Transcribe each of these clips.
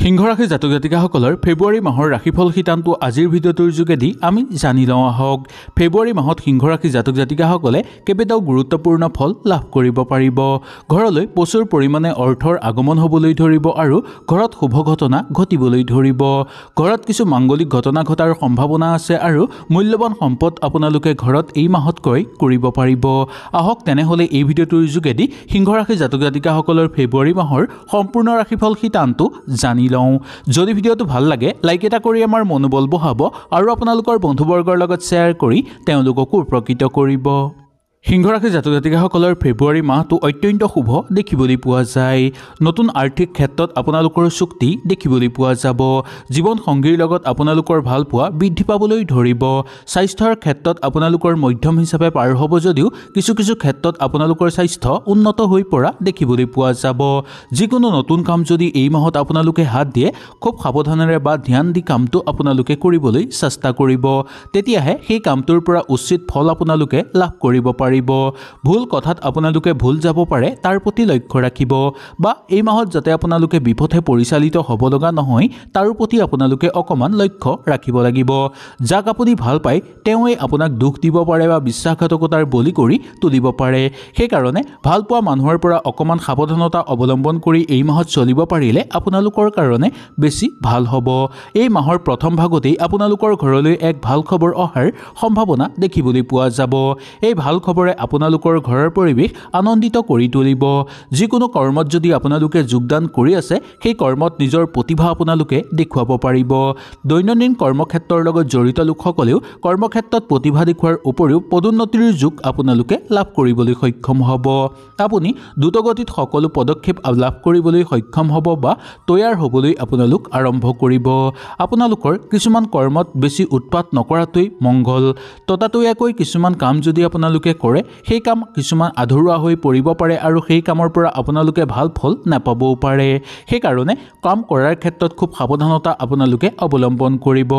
সিংহ ৰাশি জাতক জাতিকাসকলৰ ফেব্ৰুৱাৰী মাহৰ ৰাশিফল শিতানটো আজিৰ ভিডিঅ'টোৰ যোগেদি আমি জানি লওঁ আহক। ফেব্ৰুৱাৰী মাহত সিংহ ৰাশি জাতক জাতিকাসকলে কেইবাটাও গুৰুত্বপূৰ্ণ ফল লাভ কৰিব পাৰিব। ঘৰলৈ প্ৰচুৰ পৰিমাণে অৰ্থৰ আগমন হ'বলৈ ধৰিব আৰু ঘৰত শুভ ঘটনা ঘটিবলৈ ধৰিব। ঘৰত কিছু মাংগলিক ঘটনা ঘটাৰ সম্ভাৱনা আছে আৰু মূল্যৱান সম্পদ আপোনালোকে ঘৰত এই মাহত ক্ৰয় কৰিব পাৰিব। আহক তেনেহ'লে এই ভিডিঅ'টোৰ যোগেদি সিংহ ৰাশি জাতক জাতিকাসকলৰ ফেব্ৰুৱাৰী মাহৰ সম্পূৰ্ণ ৰাশিফল শিতানটো জানি লওঁ। যদি ভিডিঅ'টো ভাল লাগে লাইক এটা কৰি আমাৰ মনোবল বঢ়াব আৰু আপোনালোকৰ বন্ধুবৰ্গৰ লগত শ্বেয়াৰ কৰি তেওঁলোককো উপকৃত কৰিব। সিংহ ৰাশি জাতক জাতিকাসকলৰ ফেব্ৰুৱাৰী মাহটো অত্যন্ত শুভ দেখিবলৈ পোৱা যায়। নতুন আৰ্থিক ক্ষেত্ৰত আপোনালোকৰ চুক্তি দেখিবলৈ পোৱা যাব। জীৱন সংগীৰ লগত আপোনালোকৰ ভাল পোৱা বৃদ্ধি পাবলৈ ধৰিব। স্বাস্থ্যৰ ক্ষেত্ৰত আপোনালোকৰ মধ্যম হিচাপে পাৰ হ'ব যদিও কিছু ক্ষেত্ৰত আপোনালোকৰ স্বাস্থ্য উন্নত হৈ পৰা দেখিবলৈ পোৱা যাব। যিকোনো নতুন কাম যদি এই মাহত আপোনালোকে হাত দিয়ে খুব সাৱধানেৰে বা ধ্যান দি কামটো আপোনালোকে কৰিবলৈ চেষ্টা কৰিব, তেতিয়াহে সেই কামটোৰ পৰা উচিত ফল আপোনালোকে লাভ কৰিব পাৰিব। ভুল কথাত আপোনালোকে ভুল যাব পাৰে তাৰ প্ৰতি লক্ষ্য ৰাখিব, বা এই মাহত যাতে আপোনালোকে বিপথে পৰিচালিত হ'ব লগা নহয় তাৰ প্ৰতি আপোনালোকে অকণমান লক্ষ্য ৰাখিব লাগিব। যাক আপুনি ভাল পায় তেওঁৱে আপোনাক দুখ দিব পাৰে বা বিশ্বাসঘাতকতাৰ বলি কৰি তুলিব পাৰে। সেইকাৰণে ভাল পোৱা মানুহৰ পৰা অকণমান সাৱধানতা অৱলম্বন কৰি এই মাহত চলিব পাৰিলে আপোনালোকৰ কাৰণে বেছি ভাল হ'ব। এই মাহৰ প্ৰথম ভাগতেই আপোনালোকৰ ঘৰলৈ এক ভাল খবৰ অহাৰ সম্ভাৱনা দেখিবলৈ পোৱা যাব। এই ভাল খবৰে আপোনালোকৰ ঘৰৰ পৰিৱেশ আনন্দিত কৰি তুলিব। যিকোনো কৰ্মত যদি আপোনালোকে যোগদান কৰি আছে সেই কৰ্মত নিজৰ প্ৰতিভা আপোনালোকে দেখুৱাব পাৰিব। দৈনন্দিন কৰ্মক্ষেত্ৰৰ লগত জড়িত লোকসকলেও কৰ্মক্ষেত্ৰত প্ৰতিভা দেখুৱাৰ উপৰিও পদোন্নতিৰ যোগ আপোনালোকে লাভ কৰিবলৈ সক্ষম হ'ব। আপুনি দ্ৰুতগতিত সকলো পদক্ষেপ লাভ কৰিবলৈ সক্ষম হ'ব বা তৈয়াৰ হ'বলৈ আপোনালোক আৰম্ভ কৰিব। আপোনালোকৰ কিছুমান কৰ্মত বেছি উৎপাত নকৰাটোৱেই মংগল। ততাতৈয়াকৈ কিছুমান কাম যদি আপোনালোকে কৰে সেই কাম কিছুমান আধৰুৱা হৈ পৰিব পাৰে আৰু সেই কামৰ পৰা আপোনালোকে ভাল ফল নাপাবও পাৰে। সেইকাৰণে কাম কৰাৰ ক্ষেত্ৰত খুব সাৱধানতা আপোনালোকে অৱলম্বন কৰিব।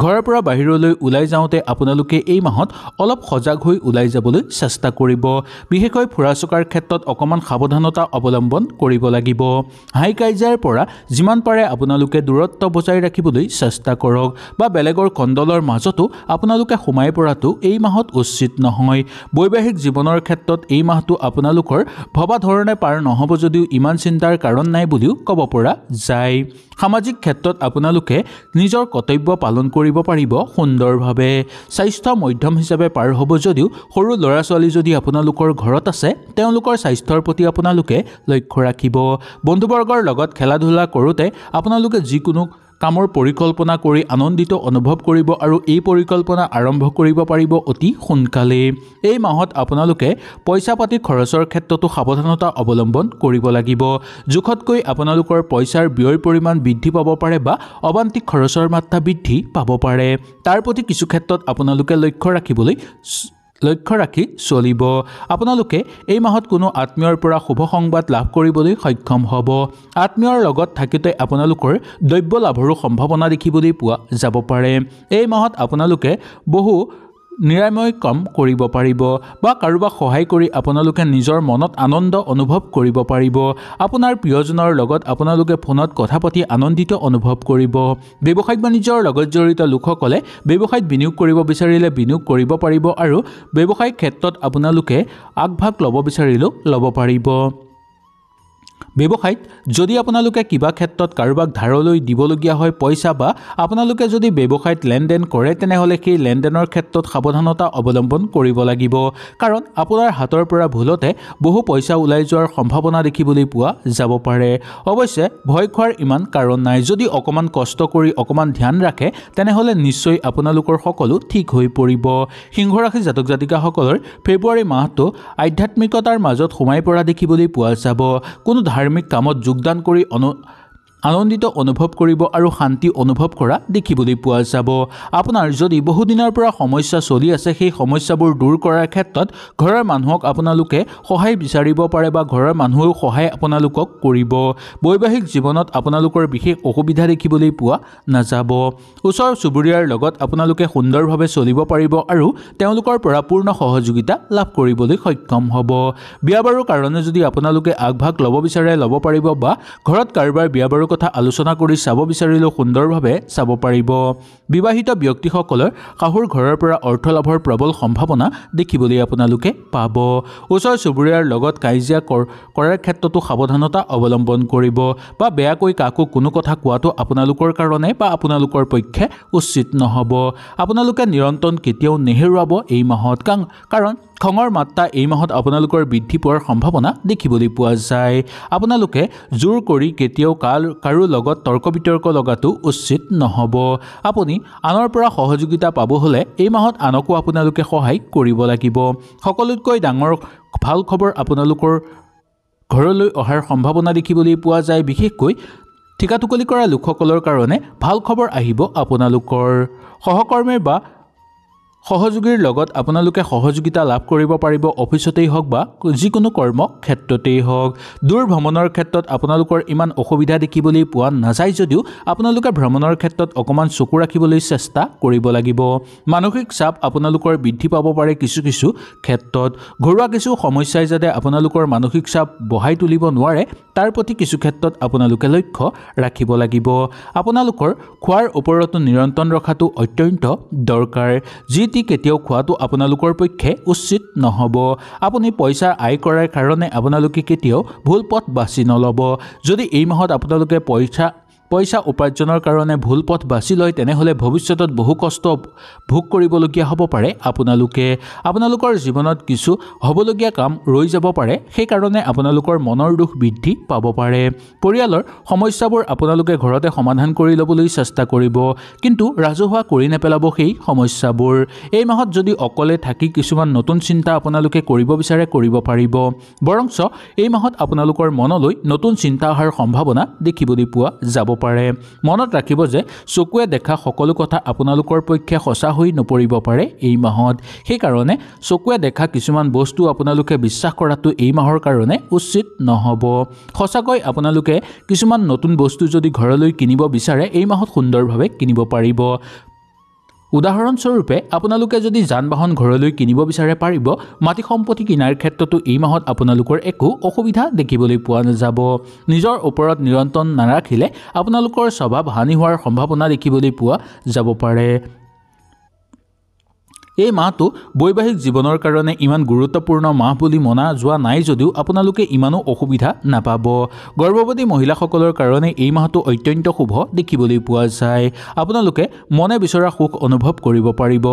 ঘৰৰ পৰা বাহিৰলৈ ওলাই যাওঁতে আপোনালোকে এই মাহত অলপ সজাগ হৈ ওলাই যাবলৈ চেষ্টা কৰিব। বিশেষকৈ ফুৰা চকাৰ ক্ষেত্ৰত অকণমান সাৱধানতা অৱলম্বন কৰিব লাগিব। হাই কাজিয়াৰ পৰা যিমান পাৰে আপোনালোকে দূৰত্ব বজাই ৰাখিবলৈ চেষ্টা কৰক, বা বেলেগৰ কণ্ডলৰ মাজতো আপোনালোকে সোমাই পৰাটো এই মাহত উচিত নহয়। বৈবাহিক জীৱনৰ ক্ষেত্ৰত এই মাহটো আপোনালোকৰ ভবা ধৰণে পাৰ নহ'ব যদিও ইমান চিন্তাৰ কাৰণ নাই বুলিও ক'ব পৰা যায়। সামাজিক ক্ষেত্ৰত আপোনালোকে নিজৰ কৰ্তব্য পালন কৰিব পাৰিব সুন্দৰভাৱে। স্বাস্থ্য মধ্যম হিচাপে পাৰ হ'ব যদিও সৰু ল'ৰা ছোৱালী যদি আপোনালোকৰ ঘৰত আছে তেওঁলোকৰ স্বাস্থ্যৰ প্ৰতি আপোনালোকে লক্ষ্য ৰাখিব। বন্ধুবৰ্গৰ লগত খেলা ধূলা কৰোঁতে আপোনালোকে যিকোনো কামৰ পৰিকল্পনা কৰি আনন্দিত অনুভৱ কৰিব আৰু এই পৰিকল্পনা আৰম্ভ কৰিব পাৰিব অতি সোনকালে। এই মাহত আপোনালোকে পইচা পাতি খৰচৰ ক্ষেত্ৰতো সাৱধানতা অৱলম্বন কৰিব লাগিব। জোখতকৈ আপোনালোকৰ পইচাৰ ব্যয়ৰ পৰিমাণ বৃদ্ধি পাব পাৰে বা অবান্তিক খৰচৰ মাত্ৰা বৃদ্ধি পাব পাৰে। তাৰ প্ৰতি কিছু ক্ষেত্ৰত আপোনালোকে লক্ষ্য ৰাখি চলিব। আপোনালোকে এই মাহত কোনো আত্মীয়ৰ পৰা শুভ সংবাদ লাভ কৰিবলৈ সক্ষম হ'ব। আত্মীয়ৰ লগত থাকোঁতে আপোনালোকৰ দ্ৰব্য লাভৰো সম্ভাৱনা দেখিবলৈ পোৱা যাব পাৰে। এই মাহত আপোনালোকে বহু নিৰাময় কাম কৰিব পাৰিব বা কাৰোবাক সহায় কৰি আপোনালোকে নিজৰ মনত আনন্দ অনুভৱ কৰিব পাৰিব। আপোনাৰ প্ৰিয়জনৰ লগত আপোনালোকে ফোনত কথা পাতি আনন্দিত অনুভৱ কৰিব। ব্যৱসায়িক বাণিজ্যৰ লগত জড়িত লোকসকলে ব্যৱসায়ত বিনিয়োগ কৰিব বিচাৰিলে বিনিয়োগ কৰিব পাৰিব আৰু ব্যৱসায়িক ক্ষেত্ৰত আপোনালোকে আগভাগ ল'ব বিচাৰিলেও ল'ব পাৰিব। ব্যৱসায়ত যদি আপোনালোকে কিবা ক্ষেত্ৰত কাৰোবাক ধাৰলৈ দিবলগীয়া হয় পইচা, বা আপোনালোকে যদি ব্যৱসায়ত লেনদেন কৰে তেনেহ'লে সেই লেনদেনৰ ক্ষেত্ৰত সাৱধানতা অৱলম্বন কৰিব লাগিব, কাৰণ আপোনাৰ হাতৰ পৰা ভুলতে বহু পইচা ওলাই যোৱাৰ সম্ভাৱনা দেখিবলৈ পোৱা যাব পাৰে। অৱশ্যে ভয় খোৱাৰ ইমান কাৰণ নাই। যদি অকণমান কষ্ট কৰি অকণমান ধ্যান ৰাখে তেনেহ'লে নিশ্চয় আপোনালোকৰ সকলো ঠিক হৈ পৰিব। সিংহ ৰাশি জাতক জাতিকাসকলৰ ফেব্ৰুৱাৰী মাহটো আধ্যাত্মিকতাৰ মাজত সোমাই পৰা দেখিবলৈ পোৱা যাব। কোনো ধাৰ্মিক কামত যোগদান কৰি আনন্দিত অনুভৱ কৰিব আৰু শান্তি অনুভৱ কৰা দেখিবলৈ পোৱা যাব। আপোনাৰ যদি বহুদিনৰ পৰা সমস্যা চলি আছে সেই সমস্যাবোৰ দূৰ কৰাৰ ক্ষেত্ৰত ঘৰৰ মানুহক আপোনালোকে সহায় বিচাৰিব পাৰে বা ঘৰৰ মানুহেও সহায় আপোনালোকক কৰিব। বৈবাহিক জীৱনত আপোনালোকৰ বিশেষ অসুবিধা দেখিবলৈ পোৱা নাযাব। ওচৰ চুবুৰীয়াৰ লগত আপোনালোকে সুন্দৰভাৱে চলিব পাৰিব আৰু তেওঁলোকৰ পৰা পূৰ্ণ সহযোগিতা লাভ কৰিবলৈ সক্ষম হ'ব। বিয়া বাৰুৰ কাৰণে যদি আপোনালোকে আগভাগ ল'ব বিচাৰে ল'ব পাৰিব, বা ঘৰত কাৰোবাৰ বিয়া বাৰু কথা আলোচনা কৰি চাব বিচাৰিলেও সুন্দৰভাৱে চাব পাৰিব। বিবাহিত ব্যক্তিসকলৰ শাহুৰ ঘৰৰ পৰা অৰ্থ লাভৰ প্ৰবল সম্ভাৱনা দেখিবলৈ আপোনালোকে পাব। ওচৰ চুবুৰীয়াৰ লগত কাজিয়া কৰাৰ ক্ষেত্ৰতো সাৱধানতা অৱলম্বন কৰিব বা বেয়াকৈ কাকো কোনো কথা কোৱাটো আপোনালোকৰ কাৰণে বা আপোনালোকৰ পক্ষে উচিত নহ'ব। আপোনালোকে নিৰন্তৰ কেতিয়াও নেহেৰুৱাব এই মাহত, কাৰণ খঙৰ মাত্ৰা এই মাহত আপোনালোকৰ বৃদ্ধি পোৱাৰ সম্ভাৱনা দেখিবলৈ পোৱা যায়। আপোনালোকে জোৰ কৰি কেতিয়াও কাৰো লগত তৰ্ক বিতৰ্ক লগাটো উচিত নহ'ব। আপুনি আনৰ পৰা সহযোগিতা পাব হ'লে এই মাহত আনকো আপোনালোকে সহায় কৰিব লাগিব। সকলোতকৈ ডাঙৰ ভাল খবৰ আপোনালোকৰ ঘৰলৈ অহাৰ সম্ভাৱনা দেখিবলৈ পোৱা যায়। বিশেষকৈ ঠিকাটুকলি কৰা লোকসকলৰ কাৰণে ভাল খবৰ আহিব। আপোনালোকৰ সহকৰ্মীৰ বা সহযোগীৰ লগত আপোনালোকে সহযোগিতা লাভ কৰিব পাৰিব। অফিচতেই হওক বা যিকোনো কৰ্ম ক্ষেত্ৰতেই হওক। দূৰ ভ্ৰমণৰ ক্ষেত্ৰত আপোনালোকৰ ইমান অসুবিধা দেখিবলৈ পোৱা নাযায় যদিও আপোনালোকে ভ্ৰমণৰ ক্ষেত্ৰত অকণমান চকু ৰাখিবলৈ চেষ্টা কৰিব লাগিব। মানসিক চাপ আপোনালোকৰ বৃদ্ধি পাব পাৰে কিছু ক্ষেত্ৰত। ঘৰুৱা কিছু সমস্যাই যাতে আপোনালোকৰ মানসিক চাপ বঢ়াই তুলিব নোৱাৰে তাৰ প্ৰতি কিছু ক্ষেত্ৰত আপোনালোকে লক্ষ্য ৰাখিব লাগিব। আপোনালোকৰ খোৱাৰ ওপৰতো নিয়ন্ত্ৰণ ৰখাটো অত্যন্ত দৰকাৰ। যি কেতিয়াও খোৱাটো আপোনালোকৰ পক্ষে উচিত নহ'ব। আপুনি পইচা আয় কৰাৰ কাৰণে আপোনালোকে কেতিয়াও ভুল পথ বাছি নল'ব। যদি এই মাহত আপোনালোকে পইচা উপাৰ্জনৰ কাৰণে ভুল পথ বাছি লয় তেনেহ'লে ভৱিষ্যতত বহু কষ্ট ভোগ কৰিবলগীয়া হ'ব পাৰে। আপোনালোকৰ জীৱনত কিছু হ'বলগীয়া কাম ৰৈ যাব পাৰে, সেইকাৰণে আপোনালোকৰ মনৰ দুখ বৃদ্ধি পাব পাৰে। পৰিয়ালৰ সমস্যাবোৰ আপোনালোকে ঘৰতে সমাধান কৰি ল'বলৈ চেষ্টা কৰিব, কিন্তু ৰাজহুৱা কৰি নেপেলাব সেই সমস্যাবোৰ। এই মাহত যদি অকলে থাকি কিছুমান নতুন চিন্তা আপোনালোকে কৰিব বিচাৰে কৰিব পাৰিব। বৰঞ্চ এই মাহত আপোনালোকৰ মনলৈ নতুন চিন্তা অহাৰ সম্ভাৱনা দেখিবলৈ পোৱা যাব পাৰে। মনত ৰাখিব যে চকুৱে দেখা সকলো কথা আপোনালোকৰ পক্ষে সঁচা হৈ নপৰিব পাৰে এই মাহত। সেইকাৰণে চকুৱে দেখা কিছুমান বস্তু আপোনালোকে বিশ্বাস কৰাটো এই মাহৰ কাৰণে উচিত নহ'ব। সঁচাকৈ আপোনালোকে কিছুমান নতুন বস্তু যদি ঘৰলৈ কিনিব বিচাৰে এই মাহত সুন্দৰভাৱে কিনিব পাৰিব। উদাহৰণস্বৰূপে আপোনালোকে যদি যান বাহন ঘৰলৈ কিনিব বিচাৰে পাৰিব। মাটি সম্পত্তি কিনাৰ ক্ষেত্ৰতো এই মাহত আপোনালোকৰ একো অসুবিধা দেখিবলৈ পোৱা নাযাব। নিজৰ ওপৰত নিয়ন্ত্ৰণ নাৰাখিলে আপোনালোকৰ স্বভাৱ হানি হোৱাৰ সম্ভাৱনা দেখিবলৈ পোৱা যাব পাৰে। এই মাহটো বৈবাহিক জীৱনৰ কাৰণে ইমান গুৰুত্বপূৰ্ণ মাহ বুলি মনা যোৱা নাই যদিও আপোনালোকে ইমানো অসুবিধা নাপাব। গৰ্ভৱতী মহিলাসকলৰ কাৰণে এই মাহটো অত্যন্ত শুভ দেখিবলৈ পোৱা যায়। আপোনালোকে মনে বিচৰা সুখ অনুভৱ কৰিব পাৰিব।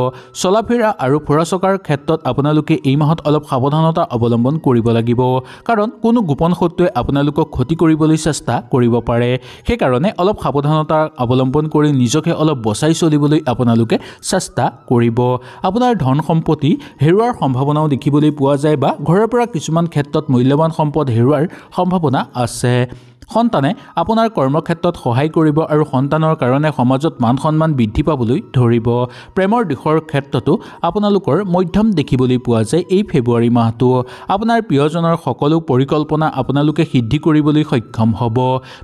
চলাফেৰা আৰু ফুৰা চকাৰ ক্ষেত্ৰত আপোনালোকে এই মাহত অলপ সাৱধানতা অৱলম্বন কৰিব লাগিব, কাৰণ কোনো গোপন শত্ৰুৱে আপোনালোকক ক্ষতি কৰিবলৈ চেষ্টা কৰিব পাৰে। সেইকাৰণে অলপ সাৱধানতা অৱলম্বন কৰি নিজকে অলপ বচাই চলিবলৈ আপোনালোকে চেষ্টা কৰিব। আপোনাৰ ধন সম্পত্তি হেৰুৱাৰ সম্ভাৱনাও দেখিবলৈ পোৱা যায় বা ঘৰৰ পৰা কিছুমান ক্ষেত্ৰত মূল্যৱান সম্পদ হেৰুৱাৰ সম্ভাৱনা আছে। সন্তানে আপোনাৰ কৰ্মক্ষেত্ৰত সহায় কৰিব আৰু সন্তানৰ কাৰণে সমাজত মান সন্মান বৃদ্ধি পাবলৈ ধৰিব। প্ৰেমৰ দিশৰ ক্ষেত্ৰতো আপোনালোকৰ মধ্যম দেখিবলৈ পোৱা যায় এই ফেব্ৰুৱাৰী মাহটো। আপোনাৰ প্ৰিয়জনৰ সকলো পৰিকল্পনা আপোনালোকে সিদ্ধি কৰিবলৈ সক্ষম হ'ব।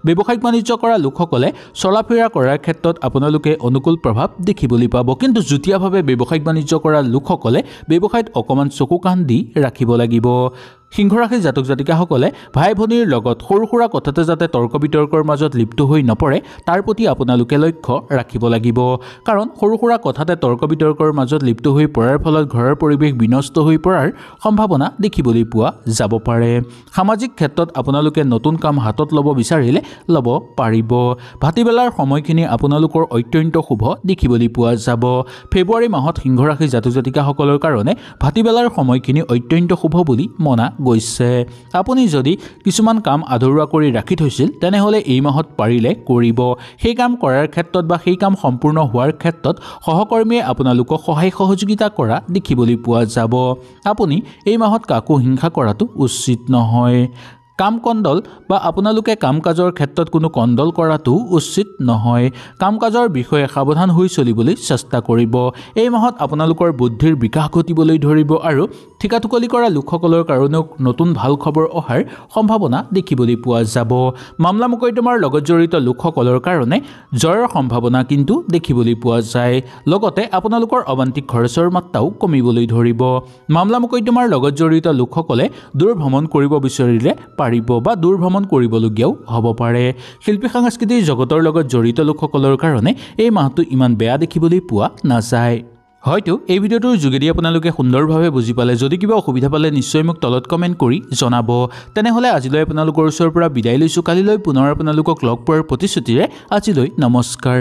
ব্যৱসায়িক বাণিজ্য কৰা লোকসকলে চলাফেৰা কৰাৰ ক্ষেত্ৰত আপোনালোকে অনুকূল প্ৰভাৱ দেখিবলৈ পাব, কিন্তু যুটীয়াভাৱে ব্যৱসায়িক বাণিজ্য কৰা লোকসকলে ব্যৱসায়ত অকণমান চকু কাণ দি ৰাখিব লাগিব। সিংহ ৰাশিৰ জাতক জাতিকাসকলে ভাই ভনীৰ লগত সৰু সুৰা কথাতে যাতে তৰ্ক বিতৰ্কৰ মাজত লিপ্ত হৈ নপৰে তাৰ প্ৰতি আপোনালোকে লক্ষ্য ৰাখিব লাগিব, কাৰণ সৰু সুৰা কথাতে তৰ্ক বিতৰ্কৰ মাজত লিপ্ত হৈ পৰাৰ ফলত ঘৰৰ পৰিৱেশ বিনষ্ট হৈ পৰাৰ সম্ভাৱনা দেখিবলৈ পোৱা যাব পাৰে। সামাজিক ক্ষেত্ৰত আপোনালোকে নতুন কাম হাতত ল'ব বিচাৰিলে ল'ব পাৰিব। ভাটিবেলাৰ সময়খিনি আপোনালোকৰ অত্যন্ত শুভ দেখিবলৈ পোৱা যাব। ফেব্ৰুৱাৰী মাহত সিংহ ৰাশিৰ জাতক জাতিকাসকলৰ কাৰণে ভাটিবেলাৰ সময়খিনি অত্যন্ত শুভ বুলি মনা গৈছে। আপুনি যদি কিছুমান কাম আধৰুৱা কৰি ৰাখি থৈছিল তেনেহ'লে এই মাহত পাৰিলে কৰিব। সেই কাম কৰাৰ ক্ষেত্ৰত বা সেই কাম সম্পূৰ্ণ হোৱাৰ ক্ষেত্ৰত সহকৰ্মীয়ে আপোনালোকক সহায় সহযোগিতা কৰা দেখিবলৈ পোৱা যাব। আপুনি এই মাহত কাকো হিংসা কৰাটো উচিত নহয়। কাম কণ্ডল বা আপোনালোকে কাম কাজৰ ক্ষেত্ৰত কোনো কণ্ডল কৰাটো উচিত নহয়। কাম কাজৰ বিষয়ে সাৱধান হৈ চলিবলৈ চেষ্টা কৰিব। এই মাহত আপোনালোকৰ বুদ্ধিৰ বিকাশ ঘটিবলৈ ধৰিব আৰু ঠিকাটুকলি কৰা লোকসকলৰ কাৰণেও নতুন ভাল খবৰ অহাৰ সম্ভাৱনা দেখিবলৈ পোৱা যাব। মামলা মোকদ্দমাৰ লগত জড়িত লোকসকলৰ কাৰণে জয়ৰ সম্ভাৱনা কিন্তু দেখিবলৈ পোৱা যায়। লগতে আপোনালোকৰ অবান্তিক খৰচৰ মাত্ৰাও কমিবলৈ ধৰিব। মামলা মোকদ্দমাৰ লগত জড়িত লোকসকলে দূৰ ভ্ৰমণ কৰিব বিচাৰিলে পাৰিব বা দূৰ ভ্ৰমণ কৰিবলগীয়াও হ'ব পাৰে শিল্পী সাংস্কৃতিক জগতৰ লগত জড়িত লোকসকলৰ কাৰণে এই মাহটো ইমান বেয়া দেখিবলৈ পোৱা নাযায় হয়তো এই ভিডিঅ'টোৰ যোগেদি আপোনালোকে সুন্দৰভাৱে বুজি পালে যদি কিবা অসুবিধা পালে নিশ্চয় মোক তলত কমেণ্ট কৰি জনাব তেনেহ'লে আজিলৈ আপোনালোকৰ ওচৰৰ পৰা বিদায় লৈছোঁ কালিলৈ পুনৰ আপোনালোকক লগ পোৱাৰ প্ৰতিশ্ৰুতিৰে আজিলৈ নমস্কাৰ